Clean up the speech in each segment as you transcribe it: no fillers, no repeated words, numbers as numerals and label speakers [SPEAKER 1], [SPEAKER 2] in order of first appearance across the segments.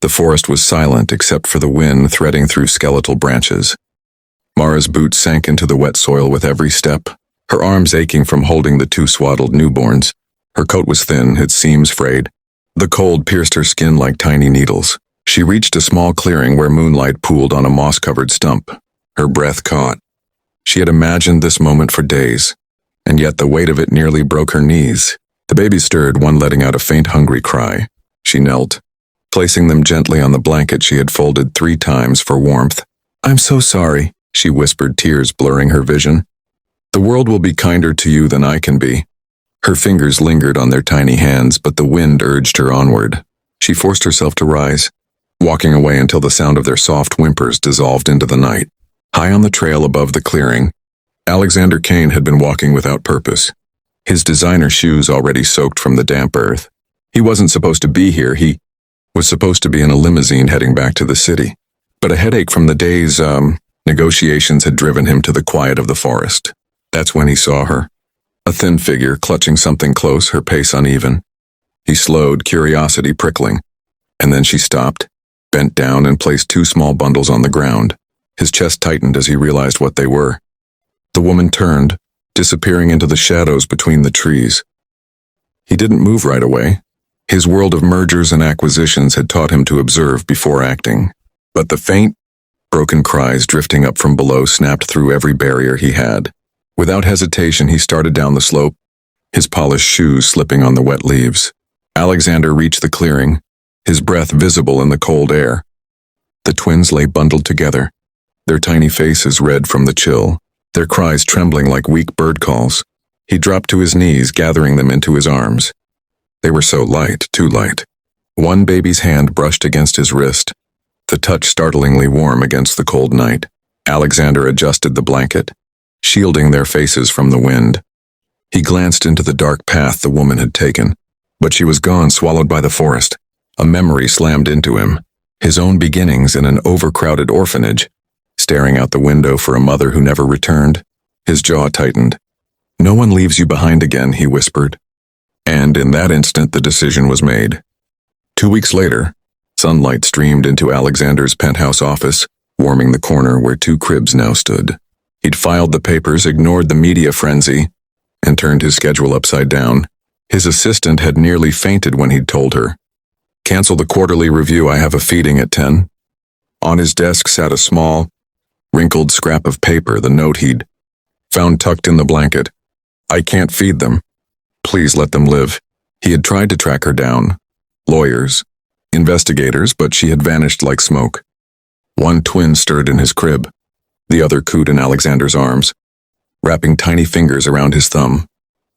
[SPEAKER 1] The forest was silent except for the wind threading through skeletal branches. Mara's boots sank into the wet soil with every step, her arms aching from holding the two swaddled newborns. Her coat was thin, its seams frayed. The cold pierced her skin like tiny needles. She reached a small clearing where moonlight pooled on a moss-covered stump. Her breath caught. She had imagined this moment for days, and yet the weight of it nearly broke her knees. The baby stirred, one letting out a faint, hungry cry. She knelt, placing them gently on the blanket she had folded 3 times for warmth. "I'm so sorry," she whispered, tears blurring her vision. "The world will be kinder to you than I can be." Her fingers lingered on their tiny hands, but the wind urged her onward. She forced herself to rise, walking away until the sound of their soft whimpers dissolved into the night. High on the trail above the clearing, Alexander Kane had been walking without purpose, his designer shoes already soaked from the damp earth. He wasn't supposed to be here. He was supposed to be in a limousine heading back to the city. But a headache from the day's, negotiations had driven him to the quiet of the forest. That's when he saw her. A thin figure clutching something close, her pace uneven. He slowed, curiosity prickling. And then she stopped, bent down and placed 2 small bundles on the ground. His chest tightened as he realized what they were. The woman turned, disappearing into the shadows between the trees. He didn't move right away. His world of mergers and acquisitions had taught him to observe before acting. But the faint, broken cries drifting up from below snapped through every barrier he had. Without hesitation, he started down the slope, his polished shoes slipping on the wet leaves. Alexander reached the clearing, his breath visible in the cold air. The twins lay bundled together, their tiny faces red from the chill, their cries trembling like weak bird calls. He dropped to his knees, gathering them into his arms. They were so light, too light. One baby's hand brushed against his wrist, the touch startlingly warm against the cold night. Alexander adjusted the blanket, shielding their faces from the wind. He glanced into the dark path the woman had taken, but she was gone, swallowed by the forest. A memory slammed into him, his own beginnings in an overcrowded orphanage, staring out the window for a mother who never returned. His jaw tightened. "No one leaves you behind again," he whispered. And in that instant the decision was made. 2 weeks later, sunlight streamed into Alexander's penthouse office, warming the corner where 2 cribs now stood. He'd filed the papers, ignored the media frenzy, and turned his schedule upside down. His assistant had nearly fainted when he'd told her, "Cancel the quarterly review, I have a feeding at 10. On his desk sat a small, wrinkled scrap of paper, the note he'd found tucked in the blanket. "I can't feed them. Please let them live." He had tried to track her down. Lawyers, investigators, but she had vanished like smoke. One twin stirred in his crib. The other cooed in Alexander's arms, wrapping tiny fingers around his thumb.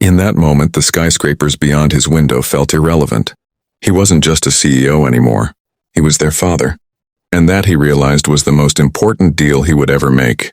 [SPEAKER 1] In that moment, the skyscrapers beyond his window felt irrelevant. He wasn't just a CEO anymore. He was their father. And that, he realized, was the most important deal he would ever make.